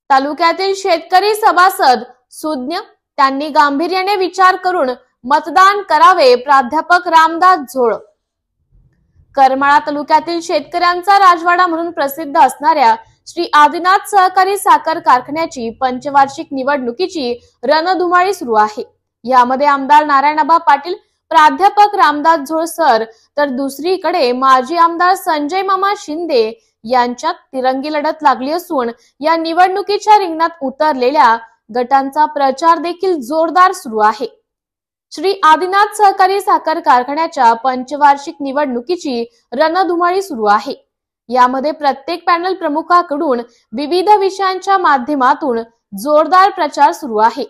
तालुक्यातील शेतकरी सभासद सुज्ञ त्यांनी गांभीर्याने विचार करून मतदान करावे. प्राध्यापक रामदास झोळ. करमाळा तालुक्यातील शेतकऱ्यांचा राजवाडा म्हणून प्रसिद्ध असणाऱ्या श्री आदिनाथ सहकारी साखर कारखान्याची पंचवार्षिक निवडणुकीची रणधुमाळी सुरू आहे. यामध्ये आमदार नारायणआबा पाटील, प्राध्यापक रामदास झोळ सर तर दुसरीकडे माजी आमदार संजय मामा शिंदे यांच्यात तिरंगी लढत लागली असून या निवडणुकीच्या रिंगणात उतरलेल्या गटांचा प्रचार देखील जोरदार सुरू आहे. श्री आदिनाथ सहकारी साखर कारखान्याच्या पंचवार्षिक निवडणुकीची रणधुमाळी सुरू आहे. यामध्ये प्रत्येक पॅनल प्रमुखाकडून विविध विषयांच्या माध्यमातून जोरदार प्रचार सुरू आहे.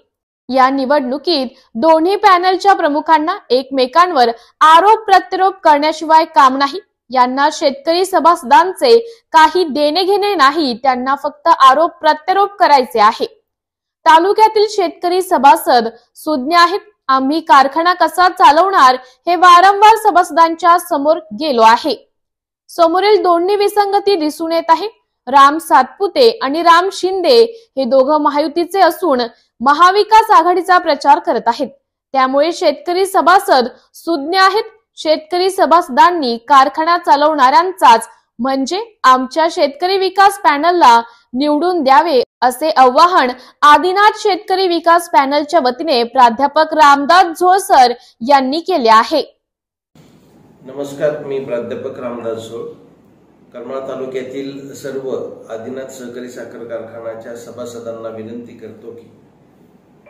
या निवडणुकीत दोन्ही पॅनलच्या प्रमुखांना एकमेकांवर आरोप प्रत्यारोप करण्याशिवाय काम नाही. यांना शेतकरी सभासदांचे काही देणे घेणे नाही, त्यांना फक्त आरोप प्रत्यारोप करायचे आहे. तालुक्यातील शेतकरी सभासद सुज्ञ आहेत. आम्ही कारखाना कसा चालवणार हे वारंवार सभासदांच्या समोर गेलो आहे. समोरील दोन्ही विसंगती दिसून येत आहे. राम सातपुते आणि राम शिंदे हे दोघं महायुतीचे असून महाविकास आघाडीचा प्रचार करत आहेत. त्यामुळे शेतकरी सभासद सुज्ञ आहेत. शेतकरी सभासदांनी कारखाना चालवणाऱ्यांचाच म्हणजे आमच्या शेतकरी विकास पॅनलला निवडून द्यावे असे आवाहन आदिनाथ शेतकरी विकास पॅनलच्या वतीने प्राध्यापक रामदास झोळ सर यांनी केले आहे. नमस्कार, मी प्राध्यापक रामदास झोळ. करमाळा तालुक्यातील सर्व आदिनाथ सहकारी साखर कारखान्याच्या सभासदांना विनंती करतो की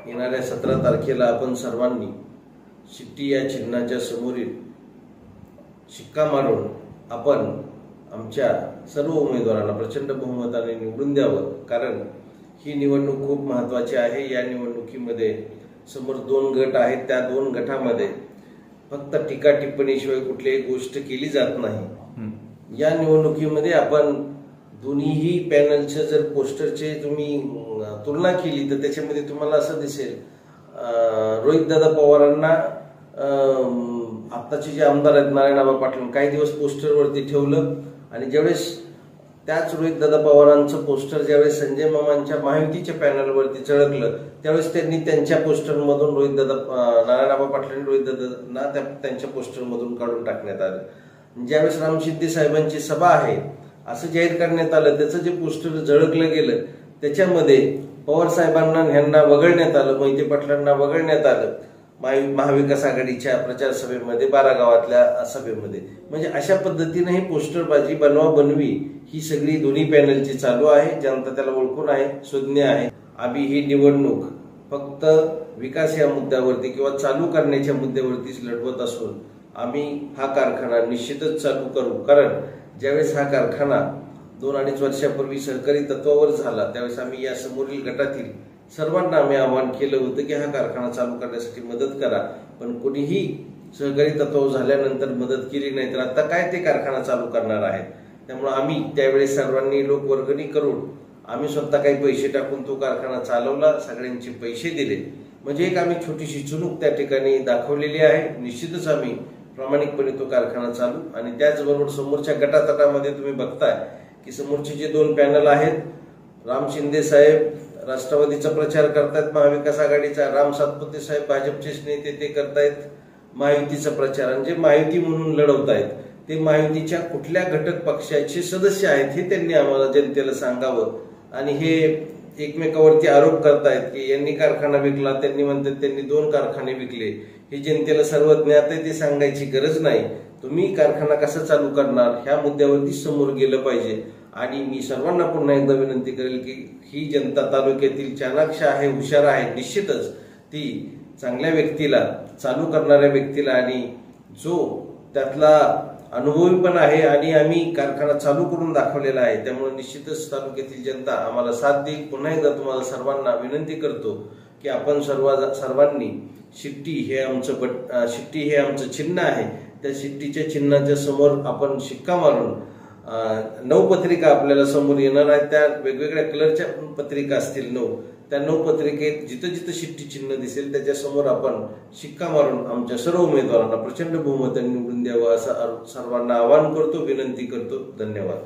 येणाऱ्या 17 तारखेला आपण सर्वांनी शिट्टी या चिन्हाच्या समोरील शिक्का मारून आपण आमच्या सर्व उमेदवारांना प्रचंड बहुमताने निवडून द्यावं. कारण ही निवडणूक खूप महत्त्वाची आहे. या निवडणुकीमध्ये समोर 2 गट आहेत. त्या 2 गटामध्ये फक्त टीका टिप्पणीशिवाय कुठलीही गोष्ट केली जात नाही. या निवडणुकीमध्ये आपण दोन्हीही पॅनलच्या जर पोस्टरचे तुम्ही तुलना केली तर त्याच्यामध्ये तुम्हाला असं दिसेल, रोहितदादा पवारांना आत्ताचे जे आमदार आहेत नारायणआबा पाटील काही दिवस पोस्टरवरती ठेवलं आणि ज्यावेळेस त्याच रोहितदादा पवारांचं पोस्टर ज्यावेळेस संजय मामांच्या महायुतीच्या पॅनलवरती चळकलं त्यावेळेस त्यांनी त्यांच्या पोस्टरमधून नारायणआबा पाटील रोहितदादांना त्यांच्या पोस्टरमधून काढून टाकण्यात आलं. ज्यावेळेस राम शिंदे साहेबांची सभा आहे असं जाहीर करण्यात आलं, त्याचं जे पोस्टर झळकलं गेलं त्याच्यामध्ये पवार साहेबांना ह्यांना वगळण्यात आलं, मोहिते पाटलांना वगळण्यात आलं महाविकास आघाडीच्या प्रचार सभेमध्ये 12 गावातल्या सभेमध्ये. म्हणजे अशा पद्धतीने ही पोस्टरबाजी बनवा-बनवी ही सगळी दोन्ही पॅनलची चालू आहे. जनता त्याला ओळखून आहे, सुज्ञ आहे. आम्ही ही निवडणूक फक्त विकास या मुद्द्यावरती किंवा चालू करण्याच्या मुद्द्यावरतीच लढवत असून आम्ही हा कारखाना निश्चितच चालू करू. कारण ज्यावेळेस हा कारखाना 2-2.5 वर्षापूर्वी सहकारी तत्वावर झाला त्यावेळेस आम्ही या समोरील गटातील सर्वांना आम्ही आवाहन केलं होतं की हा कारखाना चालू करण्यासाठी मदत करा. पण कोणीही सहकारी तत्वावर झाल्यानंतर मदत केली नाही, तर आता काय ते कारखाना चालू करणार आहेत. त्यामुळे आम्ही त्यावेळेस सर्वांनी लोकवर्गणी करून आम्ही स्वतः काही पैसे टाकून तो कारखाना चालवला, सगळ्यांचे पैसे दिले. म्हणजे एक आम्ही छोटीशी चुणूक त्या ठिकाणी दाखवलेली आहे. निश्चितच आम्ही प्रामाणिकपणे तो कारखाना चालू. आणि त्याचबरोबर समोरच्या गटातटामध्ये तुम्ही बघताय की समोरचे जे 2 पॅनल आहेत, राम शिंदे साहेब राष्ट्रवादीचा प्रचार करतायत महाविकास आघाडीचा, राम सातपुते साहेब भाजपचेच नेते ते करतायत महायुतीचा प्रचार. आणि जे महायुती म्हणून लढवतायत ते महायुतीच्या कुठल्या घटक पक्षाचे सदस्य आहेत हे त्यांनी आम्हाला जनतेला सांगावं. आणि हे एकमेकावरती आरोप करतायत की यांनी कारखाना विकला, त्यांनी म्हणतात त्यांनी 2 कारखाने विकले. हे जनतेला सर्व ज्ञात आहे, ते सांगायची गरज नाही. तुम्ही कारखाना कसा चालू करणार ह्या मुद्द्यावरती समोर गेलं पाहिजे. आणि मी सर्वांना पुन्हा एकदा विनंती करेल की ही जनता तालुक्यातील चाणाक्ष आहे, हुशार आहे. निश्चितच ती चांगल्या व्यक्तीला, चालू करणाऱ्या व्यक्तीला आणि जो त्यातला अनुभवी पण आहे आणि आम्ही कारखाना चालू करून दाखवलेला आहे, त्यामुळे निश्चितच तालुक्यातील जनता आम्हाला साथ देईल. पुन्हा एकदा तुम्हाला सर्वांना विनंती करतो की आपण सर्वांनी शिट्टी हे आमचं चिन्ह आहे. त्या शिट्टीच्या चिन्हाच्या समोर आपण शिक्का मारून 9 पत्रिका आपल्याला समोर येणार आहेत. त्या वेगवेगळ्या कलरच्या पत्रिका असतील 9. त्या 9 पत्रिकेत जिथं जिथं शिट्टी चिन्ह दिसेल त्याच्या समोर आपण शिक्का मारून आमच्या सर्व उमेदवारांना प्रचंड बहुमताने निवडून द्यावं असं सर्वांना आवाहन करतो, विनंती करतो. धन्यवाद.